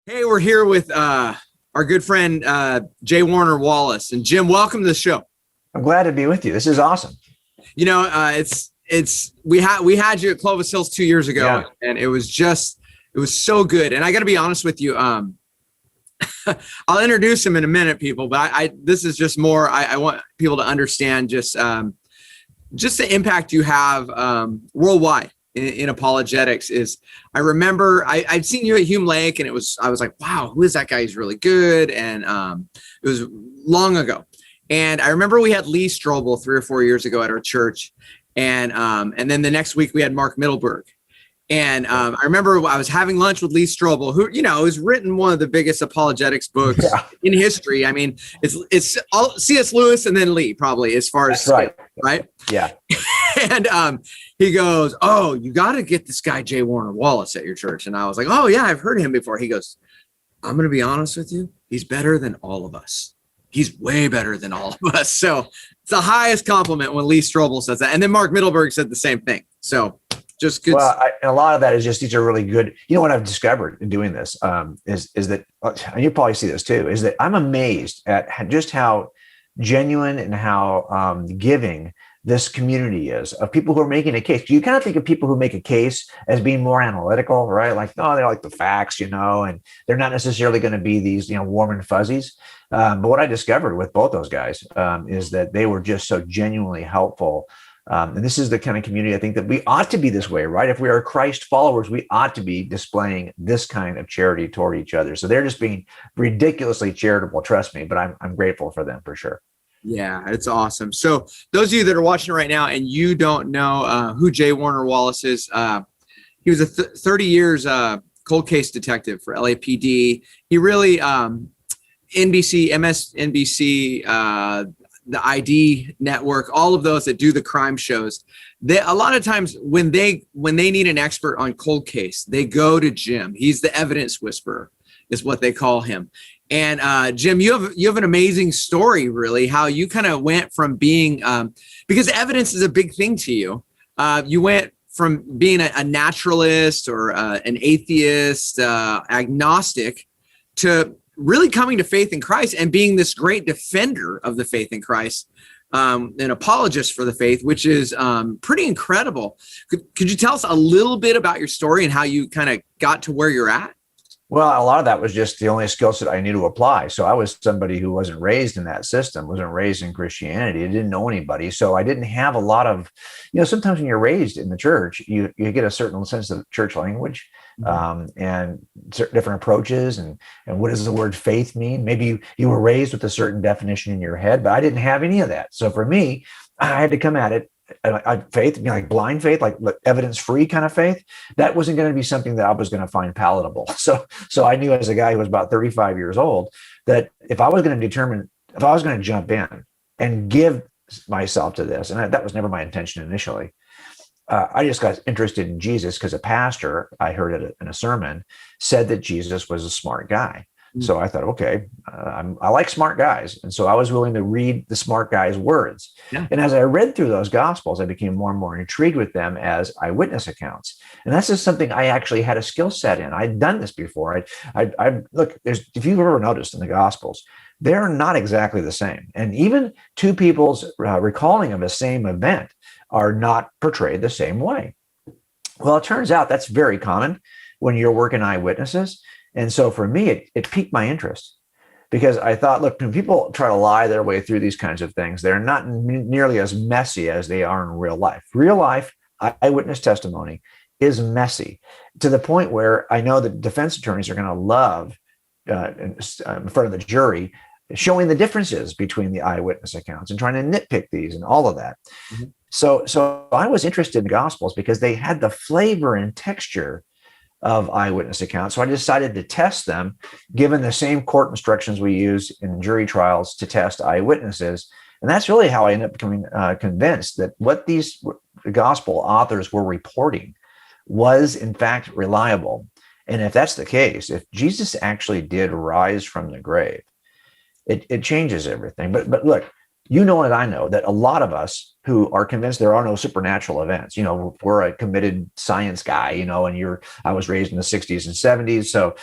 Hey, we're here with our good friend J. Warner Wallace. And Jim, welcome to the show. I'm glad to be with you. This is awesome. You know, we had you at Clovis Hills 2 years ago, and it was so good. And I got to be honest with you, I'll introduce him in a minute, people. But this is just more. I want people to understand just the impact you have worldwide in apologetics. Is I remember I'd seen you at Hume Lake, and I was like, wow, who is that guy? He's really good. And it was long ago. And I remember we had Lee Strobel 3 or 4 years ago at our church. And then the next week we had Mark Middleburg. And I remember I was having lunch with Lee Strobel, who, has written one of the biggest apologetics books in history. I mean, it's all C.S. Lewis and then Lee, probably, as far as right? Yeah. And he goes, "Oh, you got to get this guy J. Warner Wallace at your church." And I was like, "Oh yeah, I've heard of him before." He goes, "I'm going to be honest with you. He's better than all of us. He's way better than all of us." So it's the highest compliment when Lee Strobel says that. And then Mark Middleburg said the same thing. So just good. Well, and a lot of that is just, these are really good. You know what I've discovered in doing this is that, and you probably see this too, is that I'm amazed at just how genuine and how giving this community is, of people who are making a case. You kind of think of people who make a case as being more analytical, right? Like, no, they like the facts, and they're not necessarily going to be these, warm and fuzzies. But what I discovered with both those guys is that they were just so genuinely helpful. And this is the kind of community I think that we ought to be this way, right? If we are Christ followers, we ought to be displaying this kind of charity toward each other. So they're just being ridiculously charitable, trust me, but I'm grateful for them for sure. Yeah, it's awesome. So those of you that are watching right now and you don't know who J. Warner Wallace is, he was a 30 years cold case detective for LAPD. He really, NBC, MSNBC, the ID network, all of those that do the crime shows, a lot of times when they need an expert on cold case, they go to Jim. He's the evidence whisperer, is what they call him. And Jim, you have an amazing story, really, how you kind of went from being, because evidence is a big thing to you. You went from being a naturalist or an atheist, agnostic, to really coming to faith in Christ and being this great defender of the faith in Christ, an apologist for the faith, which is pretty incredible. Could you tell us a little bit about your story and how you kind of got to where you're at? Well, a lot of that was just the only skill set I knew to apply. So I was somebody who wasn't raised in that system, wasn't raised in Christianity. I didn't know anybody. So I didn't have a lot of, sometimes when you're raised in the church, you get a certain sense of church language and certain different approaches. And what does the word faith mean? Maybe you were raised with a certain definition in your head, but I didn't have any of that. So for me, I had to come at it. Faith, like blind faith, like evidence-free kind of faith, that wasn't going to be something that I was going to find palatable. So I knew, as a guy who was about 35 years old, that if I was going to jump in and give myself to this, and that was never my intention initially, I just got interested in Jesus because a pastor, I heard it in a sermon, said that Jesus was a smart guy. So I thought, okay, I like smart guys. And so I was willing to read the smart guy's words. Yeah. And as I read through those gospels, I became more and more intrigued with them as eyewitness accounts. And that's just something I actually had a skill set in. I'd done this before. I look, if you've ever noticed in the gospels, they're not exactly the same. And even two people's recalling of the same event are not portrayed the same way. Well, it turns out that's very common when you're working eyewitnesses. And so for me, it piqued my interest, because I thought, look, when people try to lie their way through these kinds of things, they're not nearly as messy as they are in real life. Real life eyewitness testimony is messy, to the point where I know that defense attorneys are going to love in front of the jury showing the differences between the eyewitness accounts and trying to nitpick these and all of that. Mm-hmm. So I was interested in Gospels because they had the flavor and texture of eyewitness accounts. So I decided to test them, given the same court instructions we use in jury trials to test eyewitnesses. And that's really how I ended up becoming convinced that what these gospel authors were reporting was, in fact, reliable. And if that's the case, if Jesus actually did rise from the grave, it changes everything. But look, you know, and I know that a lot of us who are convinced there are no supernatural events, we're a committed science guy, and I was raised in the 60s and 70s. So,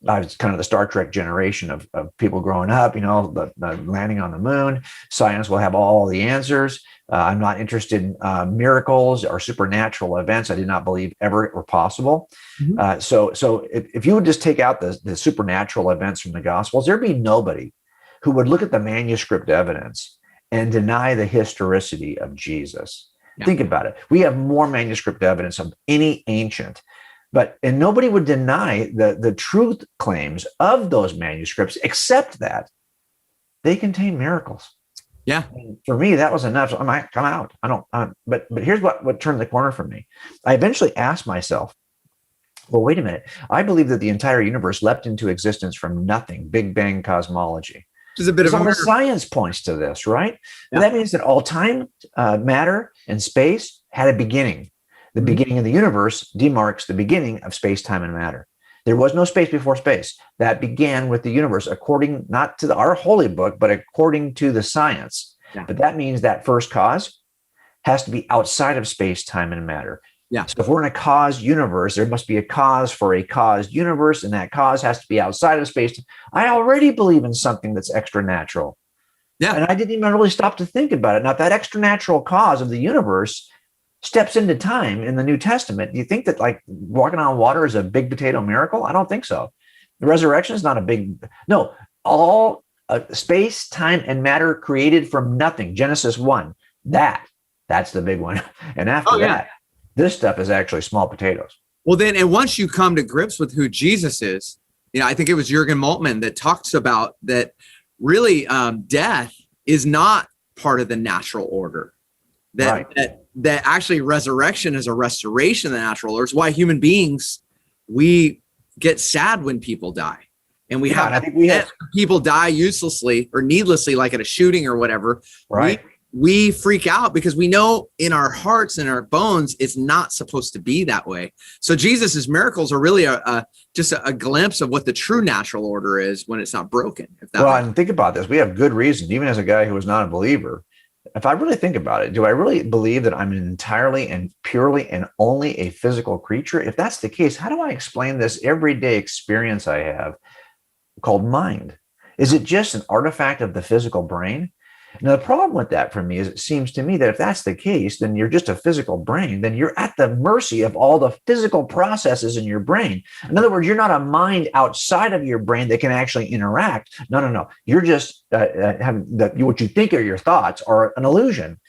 I was kind of the Star Trek generation of people growing up, the landing on the moon. Science will have all the answers. I'm not interested in miracles or supernatural events. I did not believe ever were possible. Mm-hmm. So if you would just take out the supernatural events from the Gospels, there'd be nobody who would look at the manuscript evidence and deny the historicity of Jesus. Yeah. Think about it. We have more manuscript evidence of any ancient, and nobody would deny the truth claims of those manuscripts, except that they contain miracles. Yeah. And for me, that was enough. So I might come out. But here's what turned the corner for me. I eventually asked myself, well, wait a minute. I believe that the entire universe leapt into existence from nothing, Big Bang cosmology. There's a bit of the science points to this, right? Yeah. And that means that all time, matter, and space had a beginning. The beginning of the universe demarks the beginning of space, time, and matter. There was no space before space. That began with the universe, according not to our holy book, but according to the science. Yeah. But that means that first cause has to be outside of space, time, and matter. Yeah. So if we're in a caused universe, there must be a cause for a caused universe, and that cause has to be outside of space. I already believe in something that's extra natural. Yeah. And I didn't even really stop to think about it. Now, if that extra natural cause of the universe steps into time in the New Testament, do you think that like walking on water is a big potato miracle? I don't think so. The resurrection is not a big, no, all space, time, and matter created from nothing. Genesis 1, that's the big one. And after that, this stuff is actually small potatoes. Well, then, and once you come to grips with who Jesus is, I think it was Jürgen Moltmann that talks about that really death is not part of the natural order. That actually resurrection is a restoration of the natural order. It's why human beings, we get sad when people die. And we have people die uselessly or needlessly, like at a shooting or whatever. Right. We freak out because we know in our hearts and our bones, it's not supposed to be that way. So Jesus's miracles are really just a glimpse of what the true natural order is when it's not broken. And think about this. We have good reason, even as a guy who was not a believer. If I really think about it, do I really believe that I'm entirely and purely and only a physical creature? If that's the case, how do I explain this everyday experience I have called mind? Is it just an artifact of the physical brain? Now, the problem with that for me is it seems to me that if that's the case, then you're just a physical brain. Then you're at the mercy of all the physical processes in your brain. In other words, you're not a mind outside of your brain that can actually interact. No. You're just having what you think are your thoughts are an illusion.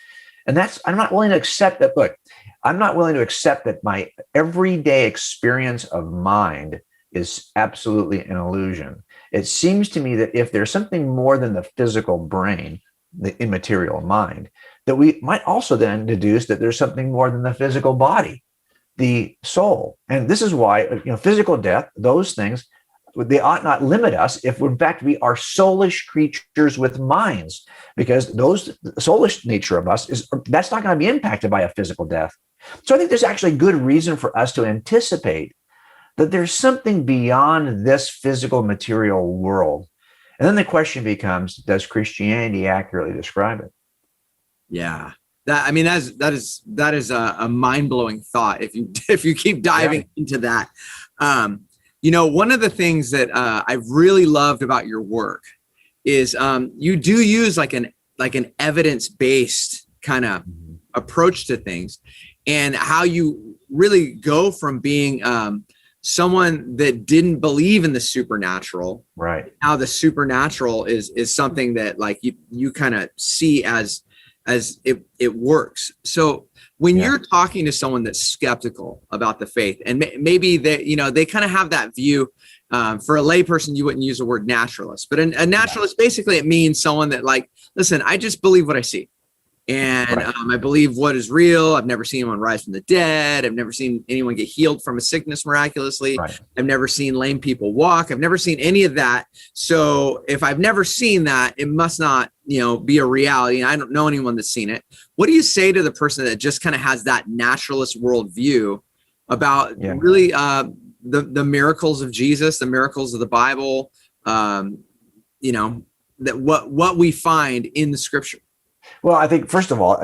And I'm not willing to accept that. Look, I'm not willing to accept that my everyday experience of mind is absolutely an illusion. It seems to me that if there's something more than the physical brain, the immaterial mind, that we might also then deduce that there's something more than the physical body, the soul. And this is why, physical death, those things, they ought not limit us if in fact we are soulish creatures with minds, because those soulish nature of us that's not going to be impacted by a physical death. So I think there's actually good reason for us to anticipate that there's something beyond this physical material world. And then the question becomes, does Christianity accurately describe it? Yeah. That is a mind-blowing thought if you keep diving into that. One of the things that I've really loved about your work is you do use like an evidence-based kind of approach to things, and how you really go from being someone that didn't believe in the supernatural, right? How the supernatural is something that like you kind of see as it works. So when you're talking to someone that's skeptical about the faith, and maybe they kind of have that view, for a layperson, you wouldn't use the word naturalist, but a naturalist, basically it means someone that like, listen, I just believe what I see. And I believe what is real. I've never seen anyone rise from the dead. I've never seen anyone get healed from a sickness miraculously. Right. I've never seen lame people walk. I've never seen any of that. So if I've never seen that, it must not, be a reality. And I don't know anyone that's seen it. What do you say to the person that just kind of has that naturalist worldview about really the miracles of Jesus, the miracles of the Bible, that what we find in the scripture? Well, I think, first of all,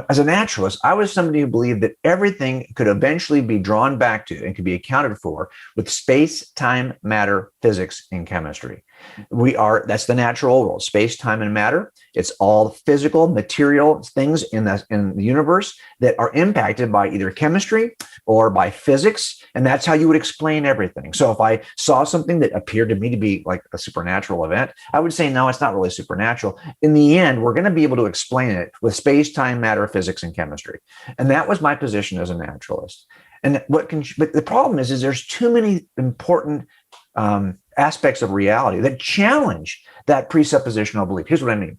as a naturalist, I was somebody who believed that everything could eventually be drawn back to and could be accounted for with space, time, matter, physics, and chemistry. That's the natural world, space, time, and matter. It's all physical, material things in the universe that are impacted by either chemistry or by physics. And that's how you would explain everything. So if I saw something that appeared to me to be like a supernatural event, I would say, no, it's not really supernatural. In the end, we're going to be able to explain it with space, time, matter, physics, and chemistry. And that was my position as a naturalist. And but the problem is there's too many important aspects of reality that challenge that presuppositional belief. Here's what I mean.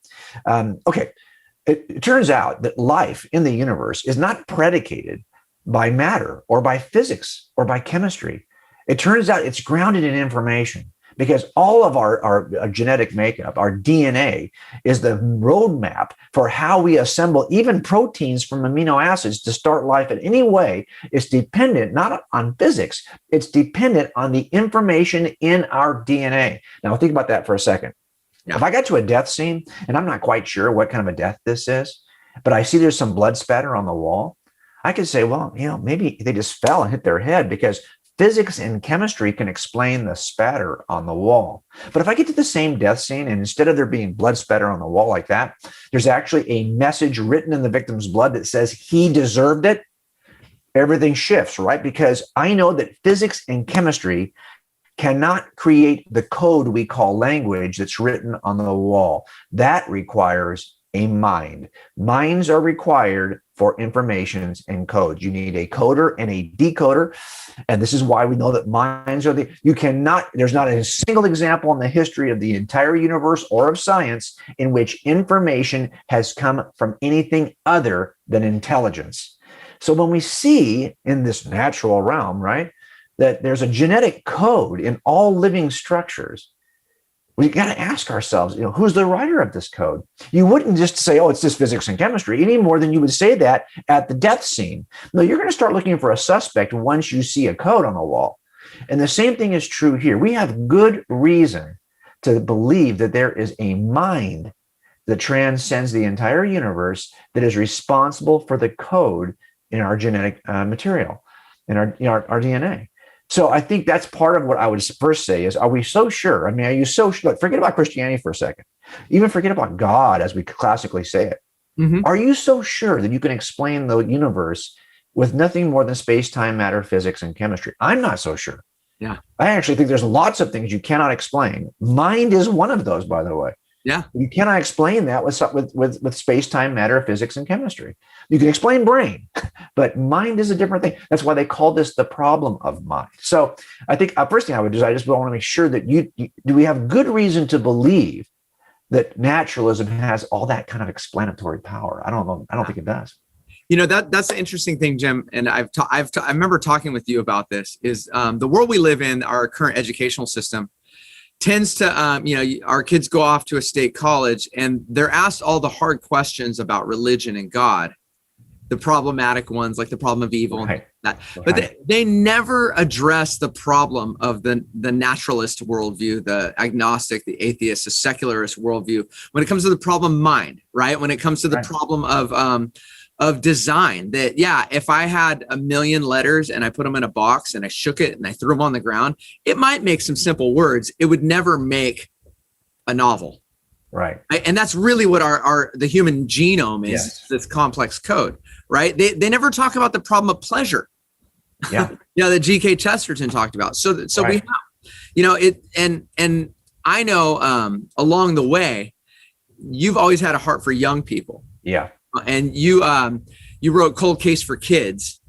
It turns out that life in the universe is not predicated by matter or by physics or by chemistry. It turns out it's grounded in information, because all of our genetic makeup, our DNA, is the roadmap for how we assemble even proteins from amino acids to start life in any way. It's dependent not on physics, it's dependent on the information in our DNA. Now, think about that for a second. Yeah. If I got to a death scene, and I'm not quite sure what kind of a death this is, but I see there's some blood spatter on the wall, I could say, well, maybe they just fell and hit their head, because physics and chemistry can explain the spatter on the wall. But if I get to the same death scene, and instead of there being blood spatter on the wall like that, there's actually a message written in the victim's blood that says he deserved it, everything shifts, right? Because I know that physics and chemistry cannot create the code we call language that's written on the wall. That requires a mind. Minds are required for informations and codes. You need a coder and a decoder. And this is why we know that minds are there's not a single example in the history of the entire universe or of science in which information has come from anything other than intelligence. So when we see in this natural realm, right, that there's a genetic code in all living structures, we got to ask ourselves, who's the writer of this code? You wouldn't just say, oh, it's just physics and chemistry, any more than you would say that at the death scene. No, you're going to start looking for a suspect once you see a code on the wall. And the same thing is true here. We have good reason to believe that there is a mind that transcends the entire universe that is responsible for the code in our genetic material, in our DNA. So I think that's part of what I would first say is, are we so sure? I mean, are you so sure? Forget about Christianity for a second. Even forget about God as we classically say it. Mm-hmm. Are you so sure that you can explain the universe with nothing more than space, time, matter, physics, and chemistry? I'm not so sure. Yeah. I actually think there's lots of things you cannot explain. Mind is one of those, by the way. Yeah. You cannot explain that with space, time, matter, physics, and chemistry. You can explain brain, but mind is a different thing. That's why they call this the problem of mind. So I think first thing I would do is I just want to make sure that do we have good reason to believe that naturalism has all that kind of explanatory power? I don't know. I don't think it does. That's the interesting thing, Jim. And I remember talking with you about this is the world we live in, our current educational system tends to, our kids go off to a state college and they're asked all the hard questions about religion and God, the problematic ones like the problem of evil, right. And that. But they never address the problem of the naturalist worldview, the agnostic, the atheist, the secularist worldview. When it comes to the problem of mind, right? When it comes to the problem of design, that, if I had 1 million letters and I put them in a box and I shook it and I threw them on the ground, it might make some simple words. It would never make a novel. Right. And that's really what the human genome is, yes. This complex code, right? They never talk about the problem of pleasure. Yeah. That G.K. Chesterton talked about. So right. We have, and I know along the way, you've always had a heart for young people. Yeah. And you wrote Cold Case for Kids.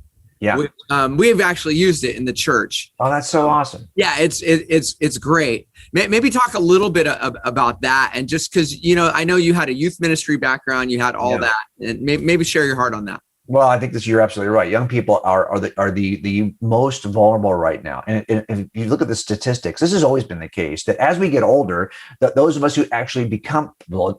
Yeah. We've actually used it in the church. Oh, that's so awesome. Yeah, it's great. Maybe talk a little bit about that, and just because I know you had a youth ministry background, you had all that, and maybe share your heart on that. Well, I think you're absolutely right. Young people are the most vulnerable right now. And if you look at the statistics, this has always been the case, that as we get older, that those of us who actually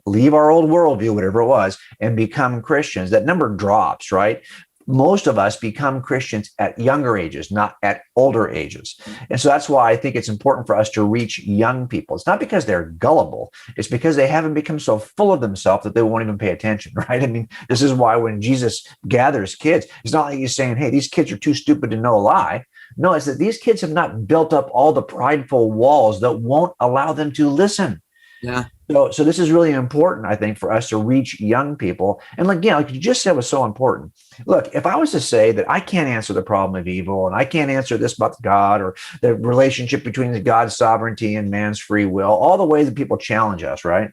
leave our old worldview, whatever it was, and become Christians, that number drops, right? most of us become Christians at younger ages, not at older ages. And so that's why I think it's important for us to reach young people. It's not because they're gullible. It's because they haven't become so full of themselves that they won't even pay attention, right? I mean, this is why when Jesus gathers kids, it's not like he's saying, hey, these kids are too stupid to know a lie. No, it's that these kids have not built up all the prideful walls that won't allow them to listen. Yeah. So this is really important, I think, for us to reach young people. And like you just said was so important. Look, if I was to say that I can't answer the problem of evil and I can't answer this about God or the relationship between God's sovereignty and man's free will, all the ways that people challenge us, right?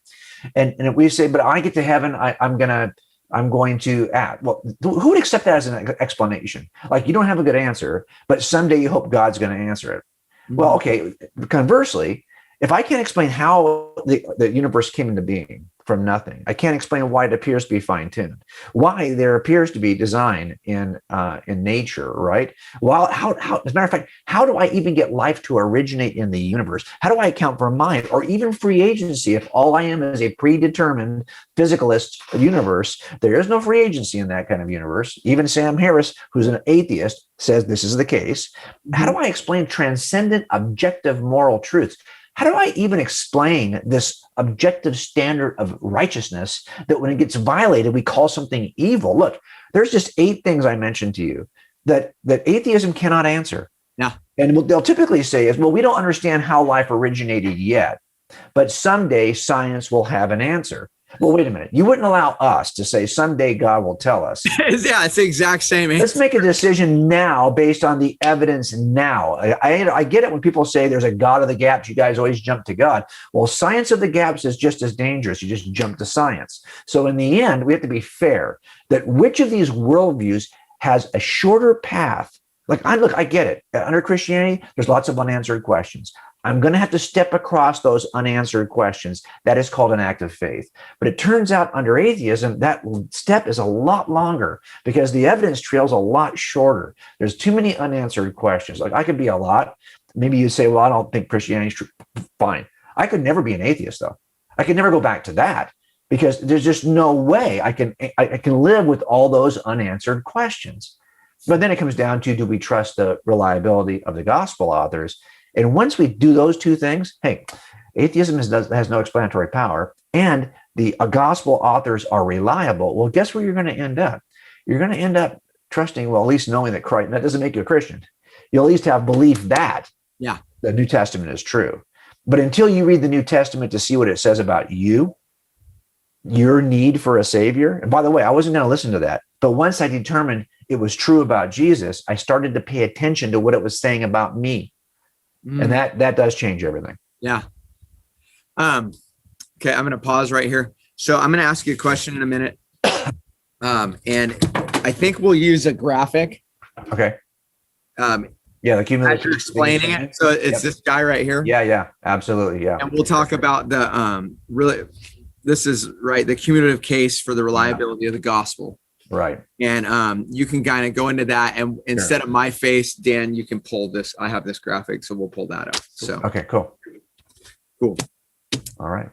And if we say, but I get to heaven, I'm going to act. Well, who would accept that as an explanation? Like, you don't have a good answer, but someday you hope God's going to answer it. Well, okay, conversely, if I can't explain how the universe came into being from nothing, I can't explain why it appears to be fine-tuned, why there appears to be design in nature, right? Well, how, as a matter of fact, how do I even get life to originate in the universe? How do I account for mind or even free agency if all I am is a predetermined physicalist universe? There is no free agency in that kind of universe. Even Sam Harris, who's an atheist, says this is the case. How do I explain transcendent, objective moral truths? How do I even explain this objective standard of righteousness that when it gets violated, we call something evil? Look, there's just 8 things I mentioned to you that atheism cannot answer. Yeah. And what they'll typically say is, well, we don't understand how life originated yet, but someday science will have an answer. Well, wait a minute. You wouldn't allow us to say someday God will tell us. Yeah, it's the exact same answer. Let's make a decision now based on the evidence now. I get it when people say there's a God of the gaps. You guys always jump to God. Well, science of the gaps is just as dangerous. You just jump to science. So in the end, we have to be fair that which of these worldviews has a shorter path. I get it. Under Christianity, there's lots of unanswered questions. I'm going to have to step across those unanswered questions. That is called an act of faith. But it turns out under atheism, that step is a lot longer because the evidence trail is a lot shorter. There's too many unanswered questions. Like, I could be a lot. Maybe you say, well, I don't think Christianity is true. Fine. I could never be an atheist, though. I could never go back to that because there's just no way I can live with all those unanswered questions. But then it comes down to, do we trust the reliability of the gospel authors? And once we do those 2 things, hey, atheism has no explanatory power, and the gospel authors are reliable. Well, guess where you're going to end up? You're going to end up trusting, well, at least knowing that Christ, that doesn't make you a Christian. You'll at least have belief that the New Testament is true. But until you read the New Testament to see what it says about you, your need for a savior, and by the way, I wasn't going to listen to that. But once I determined it was true about Jesus, I started to pay attention to what it was saying about me. And that does change everything. Yeah. Okay, I'm going to pause right here. So I'm going to ask you a question in a minute. And I think we'll use a graphic. Okay. Yeah, the cumulative. As you're explaining it. So it's this guy right here. Yeah, absolutely. Yeah. And we'll talk about the this is right, the cumulative case for the reliability of the gospel. Right. And you can kind of go into that, and instead of my face, Dan, you can pull this. I have this graphic, so we'll pull that up. So okay, cool. All right.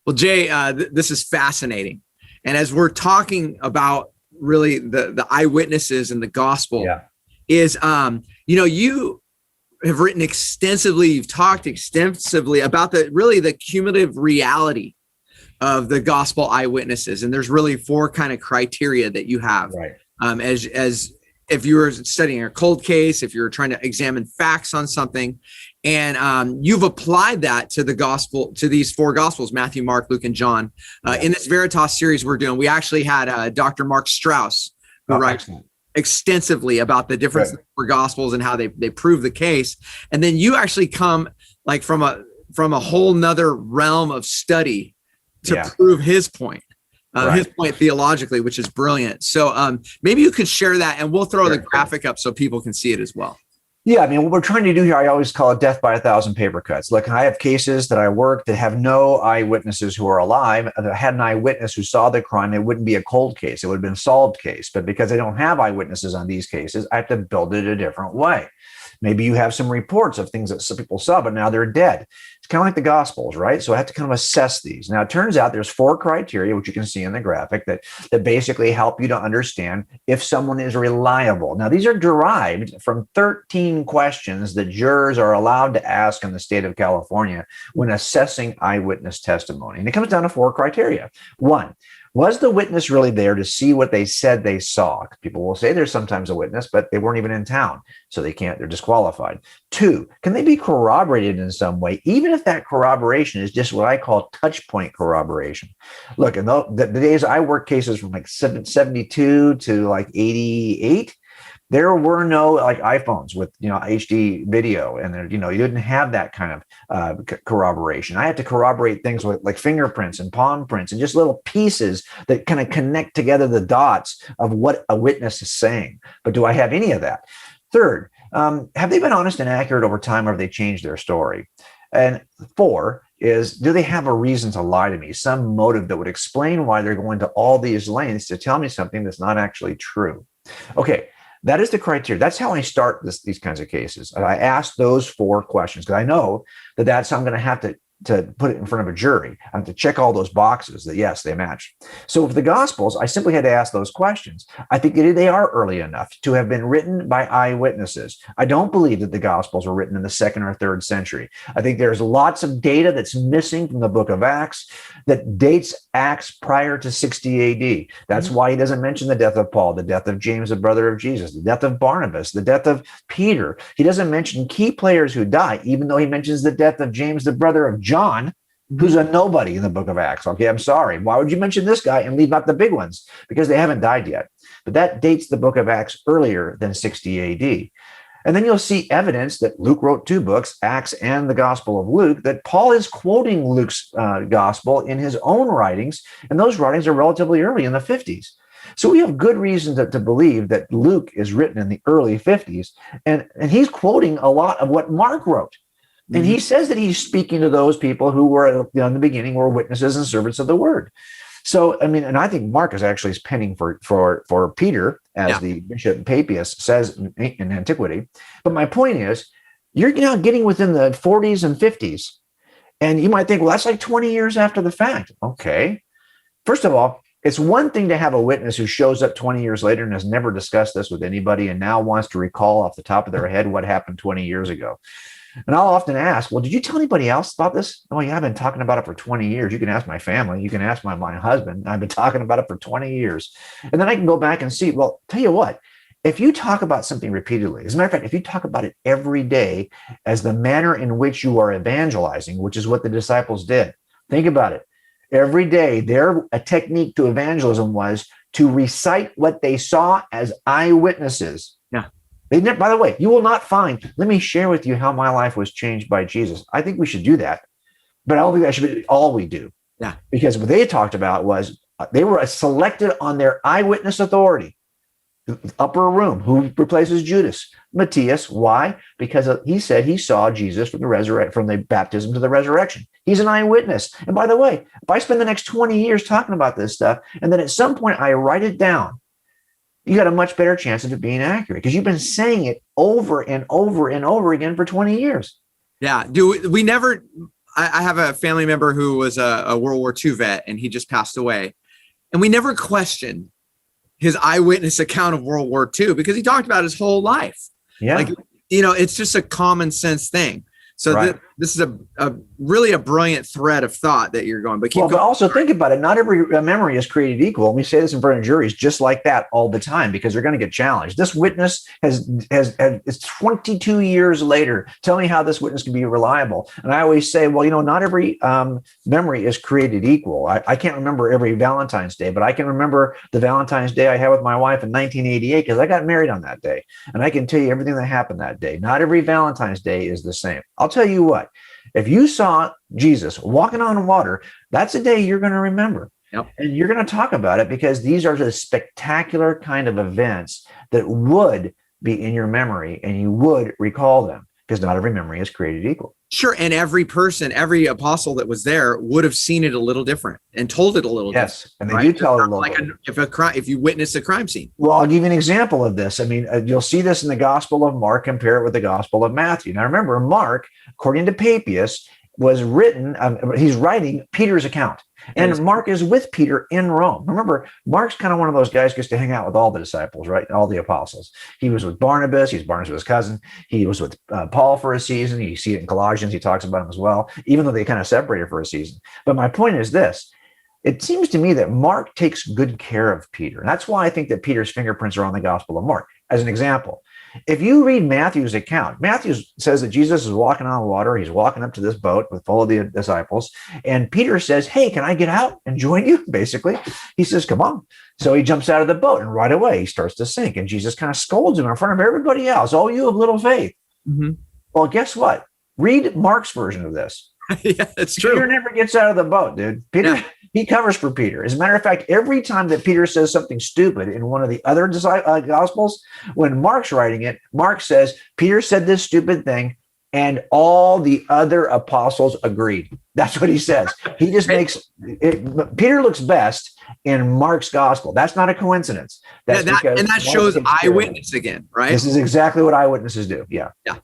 Well, Jay, this is fascinating. And as we're talking about really the eyewitnesses and the gospel, is you have written extensively, you've talked extensively about the cumulative reality of the gospel eyewitnesses. And there's really 4 kind of criteria that you have. Right. As if you were studying a cold case, if you're trying to examine facts on something, and you've applied that to the gospel, to these 4 gospels, Matthew, Mark, Luke, and John. In this VERITAS series we're doing, we actually had Dr. Mark Strauss, who writes extensively about the difference for gospels and how they prove the case. And then you actually come like from a whole nother realm of study to prove his point theologically, which is brilliant. So maybe you could share that, and we'll throw the graphic up so people can see it as well. Yeah, I mean, what we're trying to do here, I always call it death by 1,000 paper cuts. Look, I have cases that I work that have no eyewitnesses who are alive. If I had an eyewitness who saw the crime, it wouldn't be a cold case. It would have been a solved case. But because I don't have eyewitnesses on these cases, I have to build it a different way. Maybe you have some reports of things that some people saw, but now they're dead. It's kind of like the Gospels, right? So I have to kind of assess these. Now, it turns out there's 4 criteria, which you can see in the graphic, that basically help you to understand if someone is reliable. Now, these are derived from 13 questions that jurors are allowed to ask in the state of California when assessing eyewitness testimony. And it comes down to 4 criteria. 1, was the witness really there to see what they said they saw? People will say there's sometimes a witness, but they weren't even in town, so they're disqualified. 2, can they be corroborated in some way, even if that corroboration is just what I call touch point corroboration? Look, in the days I worked cases from like 72 to like 88, there were no like iPhones with, HD video, and you didn't have that kind of corroboration. I had to corroborate things with like fingerprints and palm prints and just little pieces that kind of connect together the dots of what a witness is saying. But do I have any of that? 3rd, have they been honest and accurate over time, or have they changed their story? And 4 is, do they have a reason to lie to me, some motive that would explain why they're going to all these lengths to tell me something that's not actually true? Okay. That is the criteria. That's how I start these kinds of cases. I ask those 4 questions because I know that that's how I'm going to have to put it in front of a jury. I have to check all those boxes that, yes, they match. So for the Gospels, I simply had to ask those questions. I think that they are early enough to have been written by eyewitnesses. I don't believe that the Gospels were written in the 2nd or 3rd century. I think there's lots of data that's missing from the book of Acts that dates Acts prior to 60 AD. That's why he doesn't mention the death of Paul, the death of James, the brother of Jesus, the death of Barnabas, the death of Peter. He doesn't mention key players who die, even though he mentions the death of James, the brother of John, who's a nobody in the book of Acts. Okay, I'm sorry. Why would you mention this guy and leave out the big ones? Because they haven't died yet. But that dates the book of Acts earlier than 60 AD. And then you'll see evidence that Luke wrote 2 books, Acts and the Gospel of Luke, that Paul is quoting Luke's gospel in his own writings, and those writings are relatively early in the 50s. So we have good reason to believe that Luke is written in the early 50s, and he's quoting a lot of what Mark wrote. And he says that he's speaking to those people who were, in the beginning, were witnesses and servants of the word. So, I mean, and I think Mark is actually penning for Peter, as the Bishop Papias says in Antiquity. But my point is, you're now getting within the 40s and 50s. And you might think, well, that's like 20 years after the fact. Okay. First of all, it's one thing to have a witness who shows up 20 years later and has never discussed this with anybody and now wants to recall off the top of their head what happened 20 years ago. And I'll often ask, well, did you tell anybody else about this? Oh, yeah, I've been talking about it for 20 years. You can ask my family. You can ask my husband. I've been talking about it for 20 years. And then I can go back and see, well, tell you what, if you talk about something repeatedly, as a matter of fact, if you talk about it every day as the manner in which you are evangelizing, which is what the disciples did. Think about it. Every day, their technique to evangelism was to recite what they saw as eyewitnesses. Yeah. By the way, you will not find, let me share with you how my life was changed by Jesus. I think we should do that, but I don't think that should be all we do. Yeah. Because what they talked about was they were selected on their eyewitness authority. Upper room, who replaces Judas? Matthias. Why? Because he said he saw Jesus from the baptism to the resurrection. He's an eyewitness. And by the way, if I spend the next 20 years talking about this stuff, and then at some point I write it down, you got a much better chance of it being accurate because you've been saying it over and over and over again for 20 years. Yeah. I have a family member who was a World War II vet, and he just passed away. And we never questioned his eyewitness account of World War II because he talked about his whole life. Yeah. It's just a common sense thing. So right. This is really a brilliant thread of thought that you're going. But but also think about it. Not every memory is created equal. And we say this in front of juries just like that all the time because they're going to get challenged. This witness it's 22 years later. Tell me how this witness can be reliable. And I always say, well, not every memory is created equal. I can't remember every Valentine's Day, but I can remember the Valentine's Day I had with my wife in 1988 because I got married on that day. And I can tell you everything that happened that day. Not every Valentine's Day is the same. I'll tell you what, if you saw Jesus walking on water, that's a day you're going to remember. Yep. And you're going to talk about it because these are the spectacular kind of events that would be in your memory and you would recall them because not every memory is created equal. Sure. And every person, every apostle that was there would have seen it a little different and told it a little different. Yes. And they do tell it a little different. If you witness a crime scene. Well, I'll give you an example of this. I mean, you'll see this in the Gospel of Mark, compare it with the Gospel of Matthew. Now, remember, Mark, according to Papias, was written, he's writing Peter's account. And Mark is with Peter in Rome. Remember, Mark's kind of one of those guys who gets to hang out with all the disciples, right? All the apostles. He was with Barnabas. He's Barnabas' cousin. He was with Paul for a season. You see it in Colossians. He talks about him as well, even though they kind of separated for a season. But my point is this. It seems to me that Mark takes good care of Peter. And that's why I think that Peter's fingerprints are on the Gospel of Mark. As an example, if you read Matthew's account, Matthew says that Jesus is walking on water. He's walking up to this boat with all of the disciples. And Peter says, hey, can I get out and join you? Basically, he says, come on. So he jumps out of the boat and right away he starts to sink. And Jesus kind of scolds him in front of everybody else. Oh, you have little faith. Mm-hmm. Well, guess what? Read Mark's version of this. Yeah, that's true. Peter never gets out of the boat, dude. Peter, he covers for Peter. As a matter of fact, every time that Peter says something stupid in one of the other Gospels, when Mark's writing it, Mark says, Peter said this stupid thing, and all the other apostles agreed. That's what he says. He just makes it. Peter looks best in Mark's Gospel. That's not a coincidence. That's and that shows eyewitness again, right? This is exactly what eyewitnesses do. Yeah. Yeah.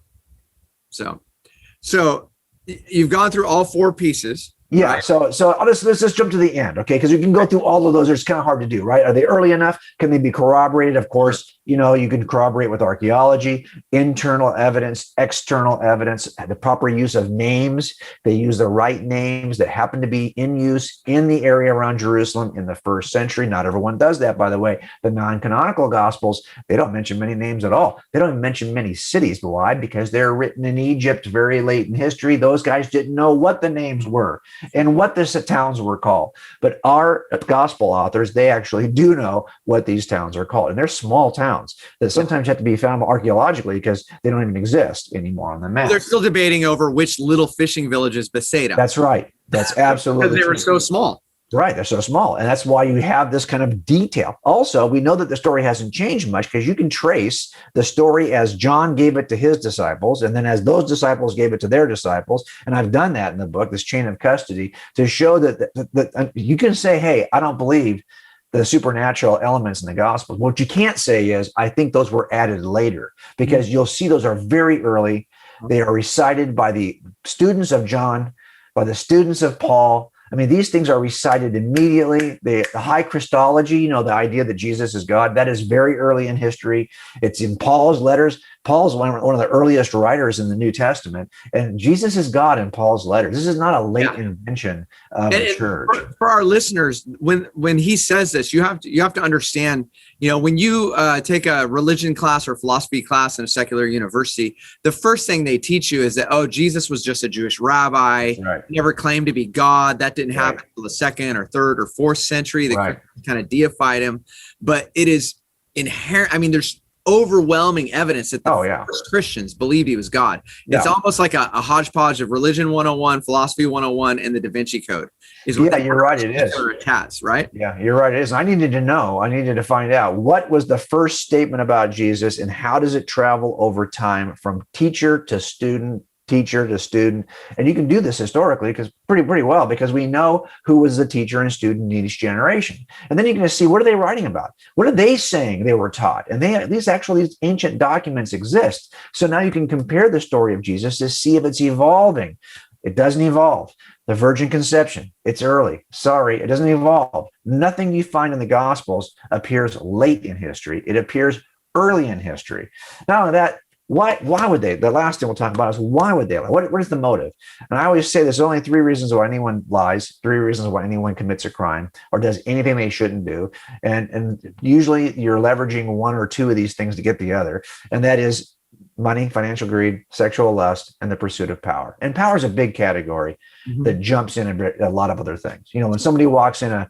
So you've gone through all four pieces. Yeah. Right. So let's just jump to the end. Okay. Because you can go through all of those. It's kind of hard to do, right? Are they early enough? Can they be corroborated? Of course, you can corroborate with archaeology, internal evidence, external evidence, the proper use of names. They use the right names that happen to be in use in the area around Jerusalem in the first century. Not everyone does that, by the way. The non-canonical Gospels, they don't mention many names at all. They don't even mention many cities. Why? Because they're written in Egypt very late in history. Those guys didn't know what the names were and what the towns were called. But our gospel authors, they actually do know what these towns are called. And they're small towns that sometimes have to be found archaeologically because they don't even exist anymore on the map. They're still debating over which little fishing village is Bethsaida. That's right. That's absolutely because they were so small. Right. They're so small. And that's why you have this kind of detail. Also, we know that the story hasn't changed much because you can trace the story as John gave it to his disciples, and then as those disciples gave it to their disciples. And I've done that in the book, this chain of custody, to show that you can say, hey, I don't believe the supernatural elements in the Gospels. What you can't say is, I think those were added later, because you'll see those are very early. They are recited by the students of John, by the students of Paul. I mean, these things are recited immediately. The high Christology, the idea that Jesus is God, that is very early in history. It's in Paul's letters. Paul's one of the earliest writers in the New Testament, and Jesus is God in Paul's letters. This is not a late invention of the church. For our listeners, when he says this, you have to understand. When you take a religion class or philosophy class in a secular university, the first thing they teach you is that Jesus was just a Jewish rabbi, never claimed to be God. That didn't happen until the 2nd or 3rd or 4th century. They kind of deified him, but it is inherent. I mean, there's overwhelming evidence that the first Christians believed he was God. It's almost like a hodgepodge of religion 101, philosophy 101, and the Da Vinci Code. You're right. It is. Attached, right? Yeah, you're right. It is. I needed to find out what was the first statement about Jesus and how does it travel over time from teacher to student, and you can do this historically because pretty well, because we know who was the teacher and student in each generation. And then you can see, what are they writing about? What are they saying they were taught? And these ancient documents exist. So now you can compare the story of Jesus to see if it's evolving. It doesn't evolve. The virgin conception, it's early. Sorry, it doesn't evolve. Nothing you find in the Gospels appears late in history. It appears early in history. Not only that, why would they? The last thing we'll talk about is why would they lie? What is the motive? And I always say there's only 3 reasons why anyone lies, 3 reasons why anyone commits a crime or does anything they shouldn't do. And usually you're leveraging 1 or 2 of these things to get the other. And that is money, financial greed, sexual lust, and the pursuit of power. And power is a big category that jumps in a lot of other things. When somebody walks in a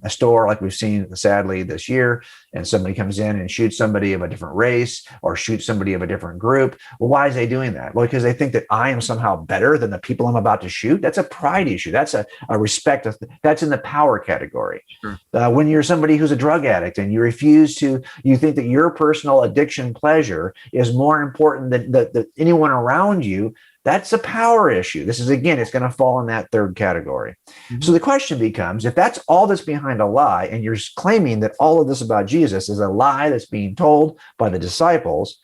store, like we've seen sadly this year, and somebody comes in and shoots somebody of a different race or shoots somebody of a different group. Well, why is they doing that? Well, because they think that I am somehow better than the people I'm about to shoot. That's a pride issue. That's a respect. That's in the power category. Sure. When you're somebody who's a drug addict and you think that your personal addiction pleasure is more important than anyone around you, that's a power issue. This is, again, it's going to fall in that third category. Mm-hmm. So the question becomes, if that's all that's behind a lie, and you're claiming that all of this about Jesus is a lie that's being told by the disciples,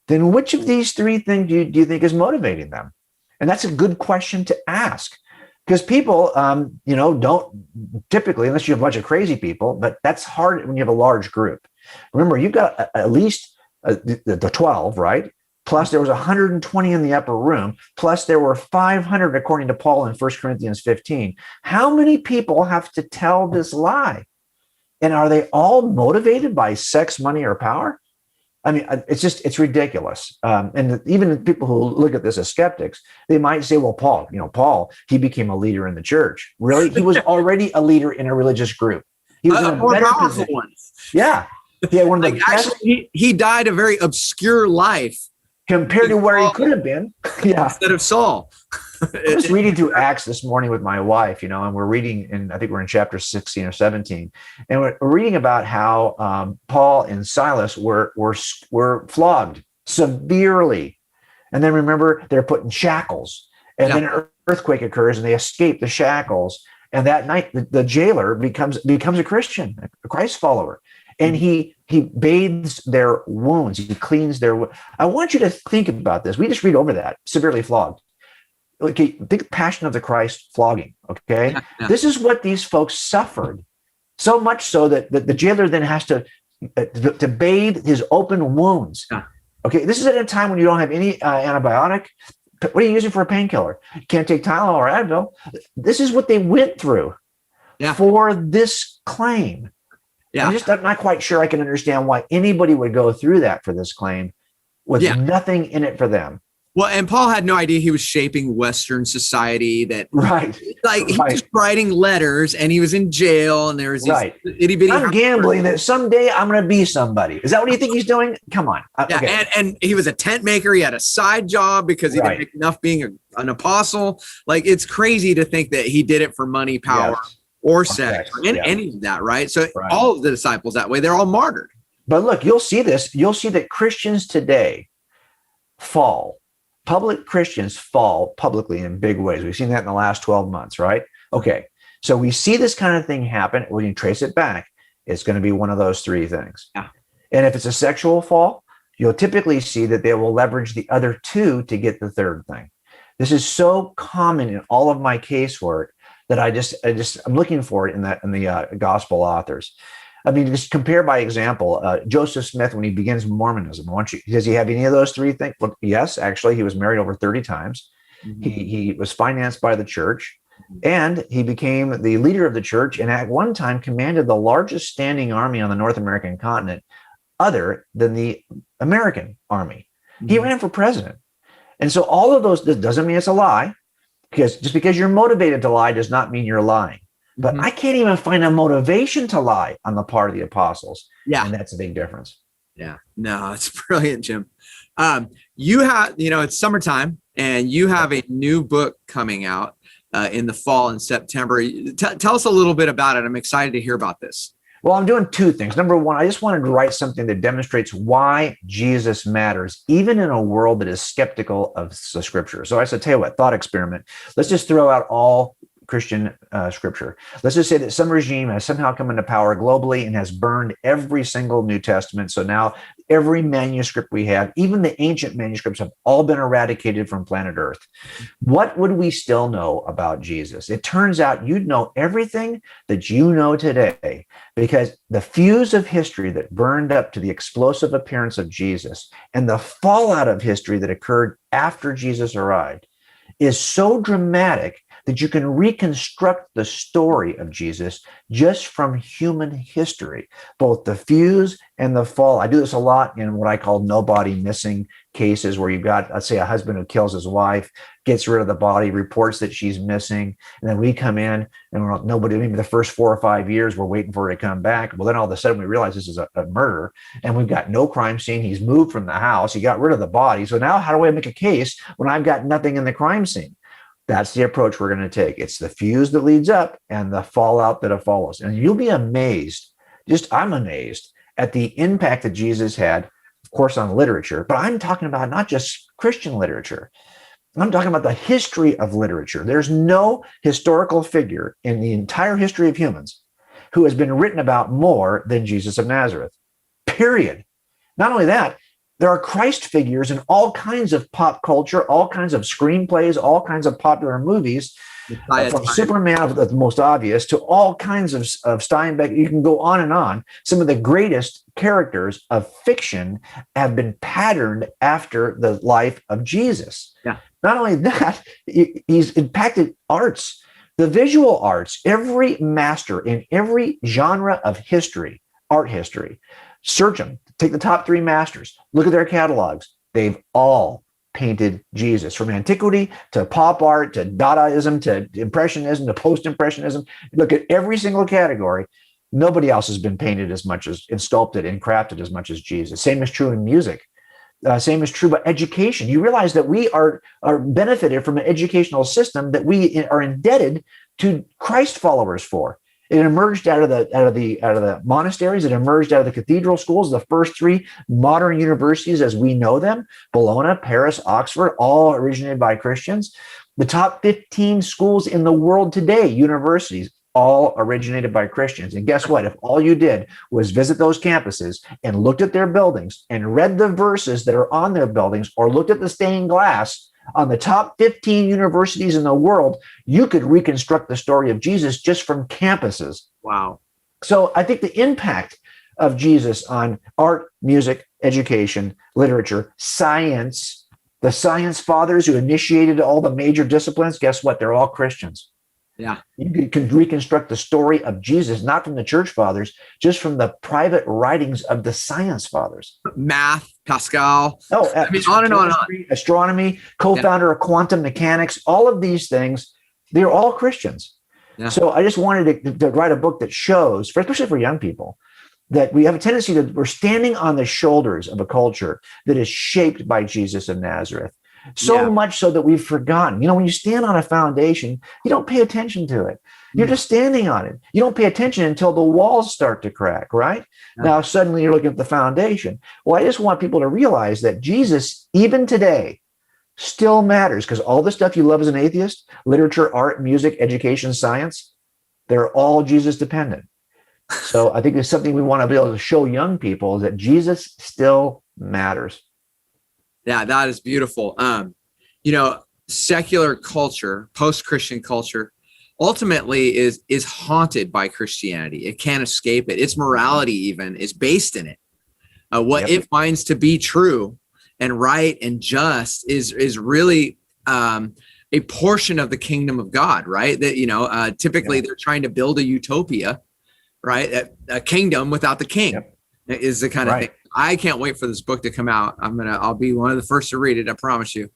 then which of these three things do you think is motivating them? And that's a good question to ask, because people, don't typically, unless you have a bunch of crazy people, but that's hard when you have a large group. Remember, you've got at least the 12, right? Plus there was 120 in the upper room. Plus there were 500, according to Paul in 1 Corinthians 15. How many people have to tell this lie? And are they all motivated by sex, money, or power? I mean, it's ridiculous. And even people who look at this as skeptics, they might say, well, Paul, he became a leader in the church. Really? He was already a leader in a religious group. He was in a better position. One. Yeah. He had one of the best. Actually, he died a very obscure life. Compared to where he could have been. Yeah. Instead of Saul. I was reading through Acts this morning with my wife, and we're reading I think we're in chapter 16 or 17. And we're reading about how Paul and Silas were flogged severely. And then remember, they're put in shackles. And then an earthquake occurs and they escape the shackles. And that night, the jailer becomes a Christian, a Christ follower. And he bathes their wounds. He cleans their wounds. I want you to think about this. We just read over that, severely flogged. Okay, think Passion of the Christ flogging, okay? Yeah. This is what these folks suffered. So much so that the jailer then has to bathe his open wounds. Yeah. Okay, this is at a time when you don't have any antibiotic. What are you using for a painkiller? You can't take Tylenol or Advil. This is what they went through for this claim. Yeah. I'm not quite sure I can understand why anybody would go through that for this claim with nothing in it for them. Well, and Paul had no idea he was shaping Western society. He was writing letters, and he was in jail, and there was these itty bitty. I'm gambling that someday I'm going to be somebody. Is that what you think he's doing? Come on. Okay. And he was a tent maker. He had a side job because he didn't make enough being an apostle. Like, it's crazy to think that he did it for money, power, or sex, or any of that, right? So all of the disciples that way, they're all martyred. But look, you'll see this. You'll see that Christians today fall. Public Christians fall publicly in big ways. We've seen that in the last 12 months, right? Okay, so we see this kind of thing happen. When you trace it back, it's going to be one of those three things. Yeah. And if it's a sexual fall, you'll typically see that they will leverage the other two to get the third thing. This is so common in all of my casework that I'm looking for it in the gospel authors. I mean, just compare by example, Joseph Smith, when he begins Mormonism, does he have any of those three things? Well, yes, actually, he was married over 30 times. Mm-hmm. He was financed by the church, and he became the leader of the church, and at one time commanded the largest standing army on the North American continent, other than the American army. Mm-hmm. He ran for president. And so all of those, this doesn't mean it's a lie, because just because you're motivated to lie does not mean you're lying. But I can't even find a motivation to lie on the part of the apostles. Yeah. And that's a big difference. Yeah. No, it's brilliant, Jim. You have, it's summertime, and you have a new book coming out in the fall in September. Tell us a little bit about it. I'm excited to hear about this. Well, I'm doing two things. Number one, I just wanted to write something that demonstrates why Jesus matters, even in a world that is skeptical of the scripture. So I said, tell you what, thought experiment. Let's just throw out all Christian scripture. Let's just say that some regime has somehow come into power globally and has burned every single New Testament. So now every manuscript we have, even the ancient manuscripts, have all been eradicated from planet Earth. What would we still know about Jesus? It turns out you'd know everything that you know today, because the fuse of history that burned up to the explosive appearance of Jesus and the fallout of history that occurred after Jesus arrived is so dramatic that you can reconstruct the story of Jesus just from human history, both the fuse and the fall. I do this a lot in what I call No Body Missing cases where you've got, let's say, a husband who kills his wife, gets rid of the body, reports that she's missing, and then we come in and nobody, maybe the first 4 or 5 years, we're waiting for her to come back. Well, then all of a sudden we realize this is a murder, and we've got no crime scene. He's moved from the house. He got rid of the body. So now how do I make a case when I've got nothing in the crime scene? That's the approach we're going to take. It's the fuse that leads up and the fallout that follows. And you'll be amazed. I'm amazed at the impact that Jesus had, of course, on literature, but I'm talking about not just Christian literature. I'm talking about the history of literature. There's no historical figure in the entire history of humans who has been written about more than Jesus of Nazareth, period. Not only that, there are Christ figures in all kinds of pop culture, all kinds of screenplays, all kinds of popular movies, from Superman, the most obvious, to all kinds of Steinbeck. You can go on and on. Some of the greatest characters of fiction have been patterned after the life of Jesus. Yeah. Not only that, he's impacted arts, the visual arts. Every master in every genre of history, art history, search them. Take the top 3 masters, look at their catalogs. They've all painted Jesus, from antiquity to pop art to Dadaism to Impressionism to post-Impressionism. Look at every single category. Nobody else has been painted as much as, and sculpted and crafted as much as Jesus. Same is true in music. Same is true about education. You realize that we are benefited from an educational system that we are indebted to Christ followers for. It emerged out of the monasteries. It emerged out of the cathedral schools. The first 3 modern universities as we know them, Bologna, Paris, Oxford, all originated by Christians. The top 15 schools in the world today, universities, all originated by Christians. And guess what? If all you did was visit those campuses and looked at their buildings and read the verses that are on their buildings, or looked at the stained glass on the top 15 universities in the world, you could reconstruct the story of Jesus just from campuses. Wow. So I think the impact of Jesus on art, music, education, literature, science, the science fathers who initiated all the major disciplines, guess what? They're all Christians. Yeah. You can reconstruct the story of Jesus, not from the church fathers, just from the private writings of the science fathers. Math, Pascal. Oh, I mean, on and on. Astronomy, co-founder of quantum mechanics, all of these things, they're all Christians. Yeah. So I just wanted to write a book that shows, especially for young people, that we have a tendency we're standing on the shoulders of a culture that is shaped by Jesus of Nazareth. So much so that we've forgotten. You know, when you stand on a foundation, you don't pay attention to it. You're just standing on it. You don't pay attention until the walls start to crack, right? Now, suddenly you're looking at the foundation. Well, I just want people to realize that Jesus, even today, still matters, because all the stuff you love as an atheist, literature, art, music, education, science, they're all Jesus dependent. So I think it's something we want to be able to show young people, is that Jesus still matters. Yeah, that is beautiful. You know, secular culture, post-Christian culture, ultimately is haunted by Christianity. It can't escape it. Its morality even is based in it. What it finds to be true and right and just is really a portion of the kingdom of God, right? That, you know, typically they're trying to build a utopia, right? A kingdom without the king is the kind of thing. I can't wait for this book to come out. I'll be one of the first to read it. I promise you.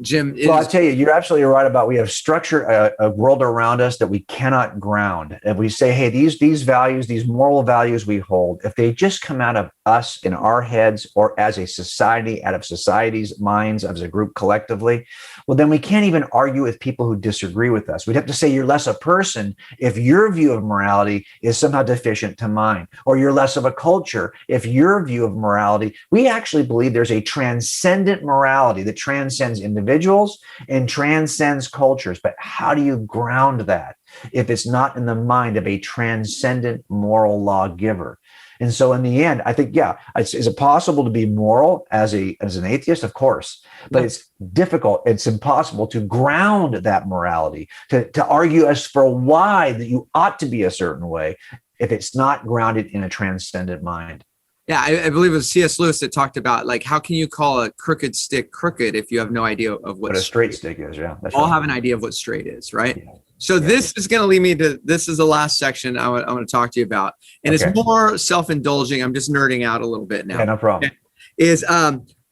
Jim. Well, I'll tell you, you're absolutely right about, we have structured a world around us that we cannot ground. If we say, hey, these values, these moral values we hold, if they just come out of us in our heads, or as a society, out of society's minds, as a group collectively, well, then we can't even argue with people who disagree with us. We'd have to say you're less a person if your view of morality is somehow deficient to mine, or you're less of a culture if your view of morality. We actually believe there's a transcendent morality that transcends individuals and transcends cultures. But how do you ground that if it's not in the mind of a transcendent moral lawgiver? And so in the end, I think, is it possible to be moral as an atheist? Of course, but it's difficult. It's impossible to ground that morality, to argue as for why that you ought to be a certain way if it's not grounded in a transcendent mind. Yeah, I believe it was C.S. Lewis that talked about, like, how can you call a crooked stick crooked if you have no idea of what a straight stick is? Yeah, that's all right. Have an idea of what straight is, right? Yeah. So this is going to lead me to, this is the last section I want to talk to you about. And it's more self-indulging. I'm just nerding out a little bit now. Yeah, no problem. Okay. Is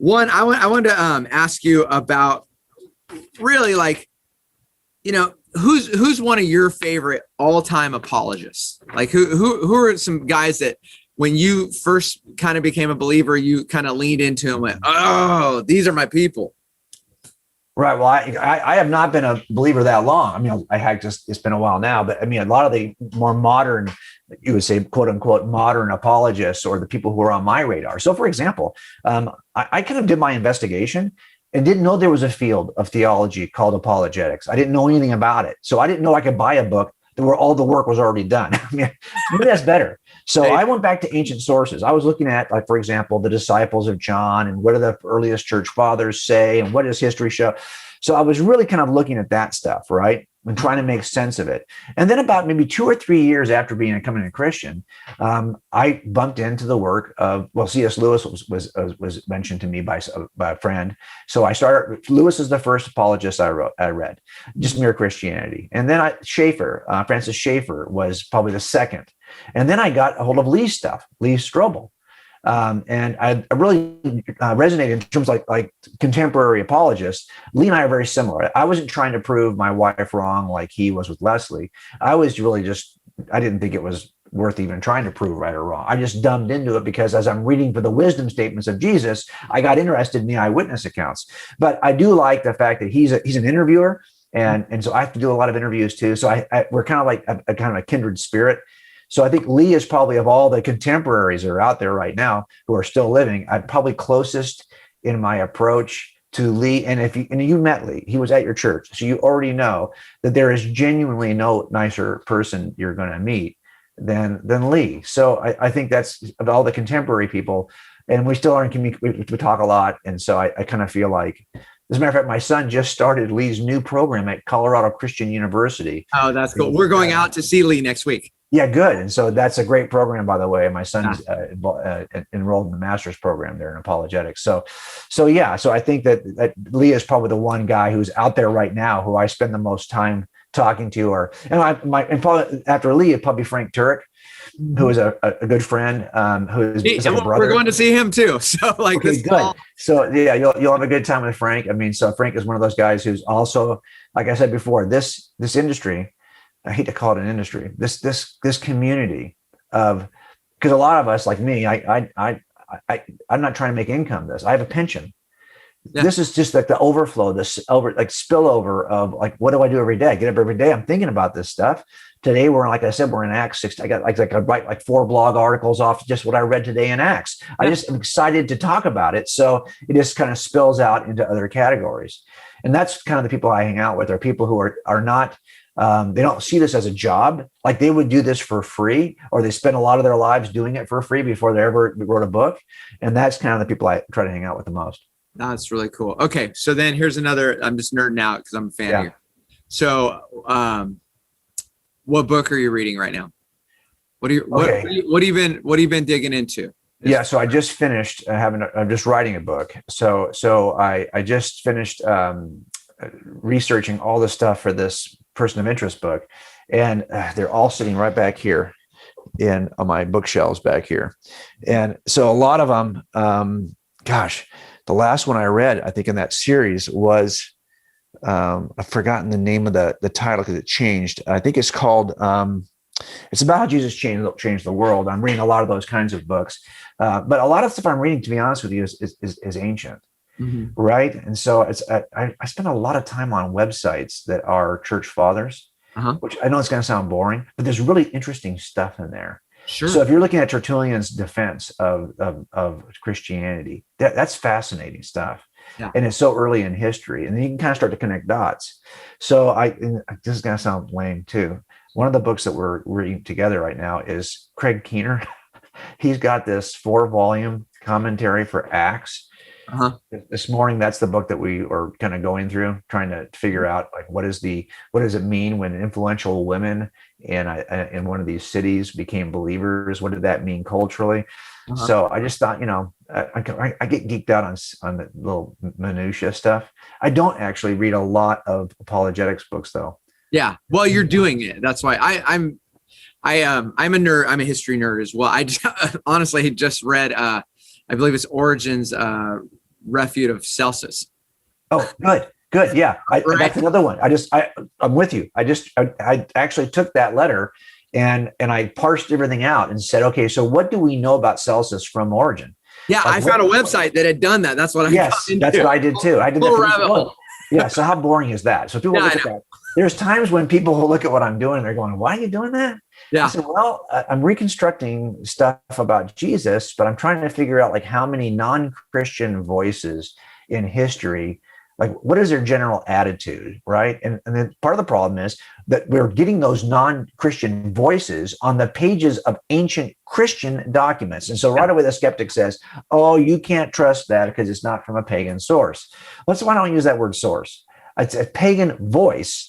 One, I wanted to ask you about really like, who's one of your favorite all-time apologists? Like who are some guys that when you first kind of became a believer, you kind of leaned into and went, oh, these are my people? Right. Well, I have not been a believer that long. I mean, it's been a while now, but I mean, a lot of the more modern, you would say, quote unquote, modern apologists, or the people who are on my radar. So, for example, I kind of did my investigation and didn't know there was a field of theology called apologetics. I didn't know anything about it. So I didn't know I could buy a book where all the work was already done. I mean, maybe that's better. So I went back to ancient sources. I was looking at, like, for example, the disciples of John and what do the earliest church fathers say and what does history show? So I was really kind of looking at that stuff, right? And trying to make sense of it. And then about maybe 2 or 3 years after becoming a Christian, I bumped into the work of, C.S. Lewis was mentioned to me by a friend. So I started, Lewis is the first apologist I read, just mere Christianity. And then Francis Schaeffer was probably the second. And then I got a hold of Lee's stuff, Lee Strobel. And I really resonated in terms of like contemporary apologists. Lee and I are very similar. I wasn't trying to prove my wife wrong like he was with Leslie. I was really I didn't think it was worth even trying to prove right or wrong. I just dumbed into it because as I'm reading for the wisdom statements of Jesus, I got interested in the eyewitness accounts. But I do like the fact that he's an interviewer. And so I have to do a lot of interviews too. So we're kind of like a kind of a kindred spirit. So I think Lee is probably, of all the contemporaries that are out there right now who are still living, I'm probably closest in my approach to Lee. And you met Lee, he was at your church. So you already know that there is genuinely no nicer person you're going to meet than Lee. So I think that's of all the contemporary people, and we still are in community. We talk a lot. And so I kind of feel like, as a matter of fact, my son just started Lee's new program at Colorado Christian University. Oh, that's cool. We're going out to see Lee next week. Yeah, good. And so that's a great program, by the way. My son's enrolled in the master's program there in apologetics. So I think that Lee is probably the one guy who's out there right now who I spend the most time talking to. And probably after Lee, it'd probably be Frank Turek, who is a good friend, who's like a brother. We're going to see him too. So okay, good. So yeah, you'll have a good time with Frank. I mean, so Frank is one of those guys who's also, like I said before, this industry. I hate to call it an industry. This community of, because a lot of us, like me, I'm not trying to make income. I have a pension. Yeah. This is just like the overflow, spillover of like, what do I do every day? I get up every day. I'm thinking about this stuff. Today, like I said, we're in Acts 6. I got I write like 4 blog articles off just what I read today in Acts. Yeah. I just am excited to talk about it. So it just kind of spills out into other categories. And that's kind of the people I hang out with, are people who are not, they don't see this as a job. Like they would do this for free, or they spend a lot of their lives doing it for free before they ever wrote a book. And that's kind of the people I try to hang out with the most. That's really cool. Okay. So then here's another, I'm just nerding out because I'm a fan of you. So, what book are you reading right now? What have you been digging into? Yeah. So I just finished I'm just writing a book. So I just finished, researching all the stuff for this person of interest book, and they're all sitting right back here on my bookshelves back here. And so a lot of them, the last one I read, I think in that series was, I've forgotten the name of the title because it changed. I think it's called, it's about how Jesus changed the world. I'm reading a lot of those kinds of books, but a lot of stuff I'm reading, to be honest with you, is ancient. Mm-hmm. Right. And so I spend a lot of time on websites that are church fathers, which I know it's going to sound boring, but there's really interesting stuff in there. Sure. So if you're looking at Tertullian's defense of Christianity, that's fascinating stuff. Yeah. And it's so early in history, and then you can kind of start to connect dots. So this is going to sound lame too. One of the books that we're reading together right now is Craig Keener. He's got this 4-volume commentary for Acts. This morning, that's the book that we are kind of going through, trying to figure out like what does it mean when influential women in one of these cities became believers? What did that mean culturally? So I just thought, I get geeked out on the little minutia stuff. I don't actually read a lot of apologetics books though. Yeah, well, you're doing it. That's why I'm a nerd. I'm a history nerd as well. I honestly just read I believe it's Origen's refute of Celsus. Oh, good. Yeah. That's another one. I'm with you. I actually took that letter and I parsed everything out and said, okay, so what do we know about Celsus from Origen? Yeah. I found a website that had done that. That's what I got into. That's what I did too. I did Little that. rabbit hole. Yeah. So how boring is that? So people look at that. There's times when people will look at what I'm doing and they're going, why are you doing that? Yeah. I said, well, I'm reconstructing stuff about Jesus, but I'm trying to figure out like how many non-Christian voices in history, like what is their general attitude, right? And then part of the problem is that we're getting those non-Christian voices on the pages of ancient Christian documents. And so right away the skeptic says, oh, you can't trust that because it's not from a pagan source. Why don't I use that word source? It's a pagan voice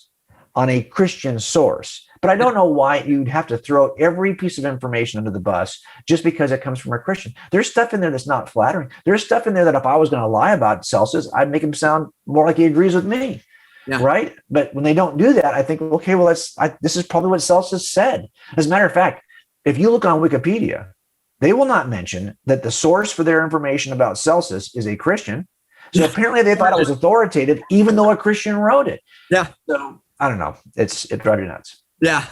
on a Christian source. But I don't know why you'd have to throw every piece of information under the bus just because it comes from a Christian. There's stuff in there that's not flattering. There's stuff in there that if I was going to lie about Celsus, I'd make him sound more like he agrees with me, right? But when they don't do that, I think, okay, well, this is probably what Celsus said. As a matter of fact, if you look on Wikipedia, they will not mention that the source for their information about Celsus is a Christian. So apparently they thought it was authoritative, even though a Christian wrote it. Yeah. So I don't know. It drives you nuts. Yeah.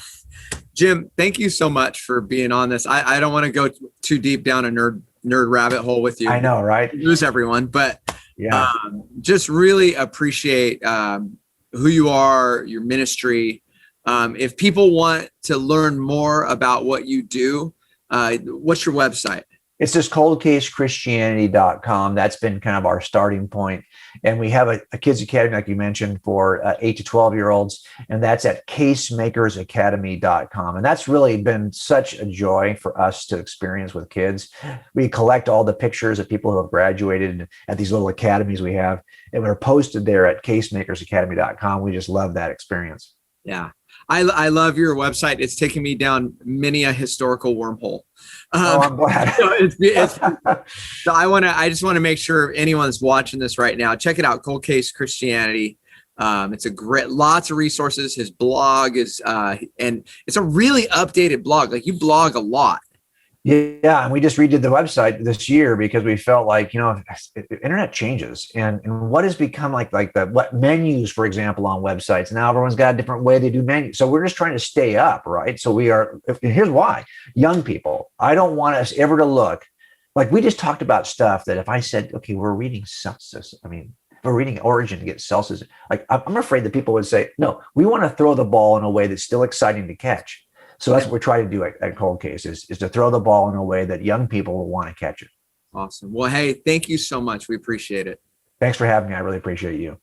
Jim, thank you so much for being on this. I don't want to go too deep down a nerd rabbit hole with you. I know, right? Lose everyone, but yeah, just really appreciate who you are, your ministry. If people want to learn more about what you do, what's your website? It's just coldcasechristianity.com. That's been kind of our starting point. And we have a kids academy, like you mentioned, for 8 to 12-year-olds. And that's at casemakersacademy.com. And that's really been such a joy for us to experience with kids. We collect all the pictures of people who have graduated at these little academies we have, and we're posted there at casemakersacademy.com. We just love that experience. Yeah. I love your website. It's taken me down many a historical wormhole. I'm glad. So I just want to make sure anyone's watching this right now, check it out. Cold Case Christianity. It's a lots of resources. His blog is, and it's a really updated blog. Like you blog a lot. Yeah, and we just redid the website this year because we felt like, internet changes, and what has become like what menus, for example, on websites. Now everyone's got a different way they do menus. So we're just trying to stay up, right? So here's why. Young people, I don't want us ever to look like we just talked about stuff that if I said, okay, we're reading Celsus, we're reading Origen to get Celsus, like I'm afraid that people would say, no, we want to throw the ball in a way that's still exciting to catch. So that's what we're trying to do at Cold Case is to throw the ball in a way that young people will want to catch it. Awesome. Well, hey, thank you so much. We appreciate it. Thanks for having me. I really appreciate you.